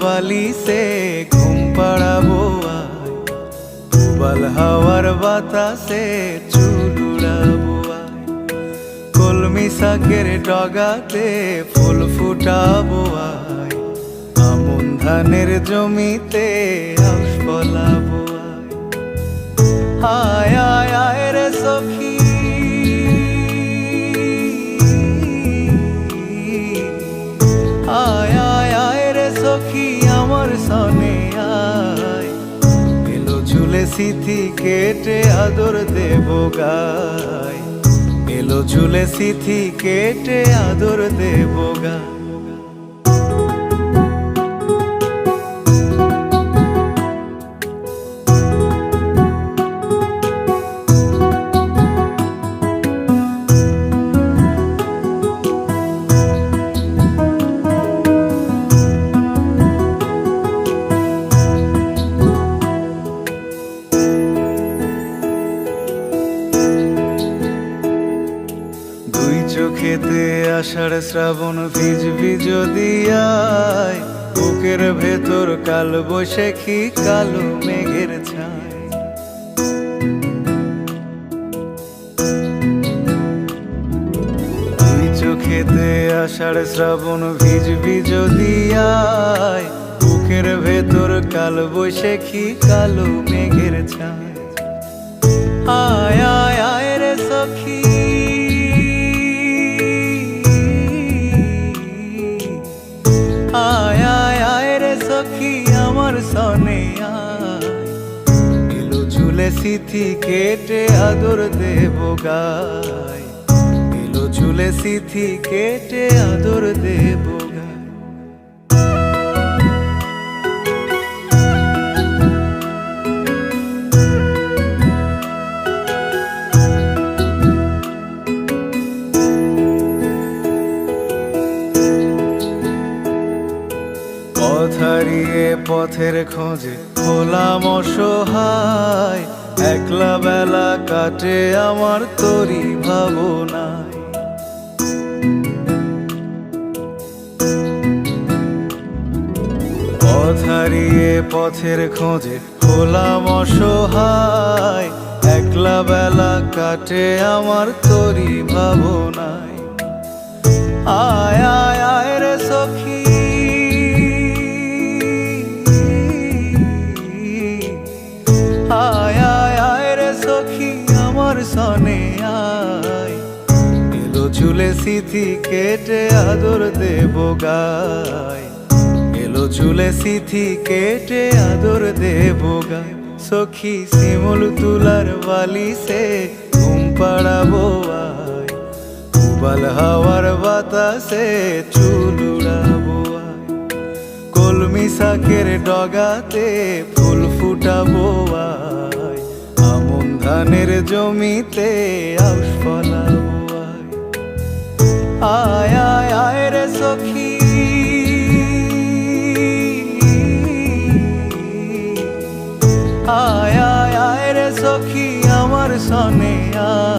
বালিশে ঘুম পাড়াবো আয়, উবাল হাওয়ার বাতাসে চুল উড়াবো আয়, কলমি শাকের ডগাতে ফুল ফুটাবো আয়, আমন ধানের জমিতে আউশ ফলাবো আয়। আয় আয় রে সখী, আয় আয় আয় রে সখী আমার সনে আয়, এলো ঝুলে সিথি কেটে আদর দেব গায়, এলো ঝুলে সিথি কেটে আদর দেব গায়। চোখেতে আষাঢ় শ্রাবণ ভিজবি যদি আয়, বুকের ভেতর কাল বৈশাখী কালো মেঘের ছায়। দুই চোখেতে আষাঢ় শ্রাবণ ভিজবি যদি আয়, বুকের ভেতর কাল বৈশাখী কালো মেঘের ছায়। আয় আয় আয় রে সখী, আয় আয় আয় রে সখী আমার সনে আয়, এলো ঝুলে সিথি কেটে আদর দেব গায়, এলো ঝুলে সিথি কেটে আদর দেব গায়। পথ হারিয়ে পথের খোঁজে হলাম অসহায়, একলা বেলা কাটে আমার তোরই ভাবনায়। পথ হারিয়ে পথের খোঁজে হলাম অসহায়, একলা বেলা কাটে আমার তোরই ভাবনায়। আয় আয় আয় রে সখী, আয় আয় আয় রে সখী আমার সনে আয়, এলো ঝুলে সিথি কেটে আদর দেব গায়, এলো ঝুলে সিথি কেটে আদর দেব গায়। সখী শিমুল তুলার বালিশে ঘুম পাড়াবো আয়, উবাল হাওয়ার বাতাসে চুল উড়াবো আয়, কলমি শাকের ডগাতে ফুল ফুটাবো আয়, আমন ধানের জমিতে আউশ ফলাবো আয়। আয় আয় আয় রে সখী, আয় আয় আয় রে সখী আমার সনে আয়।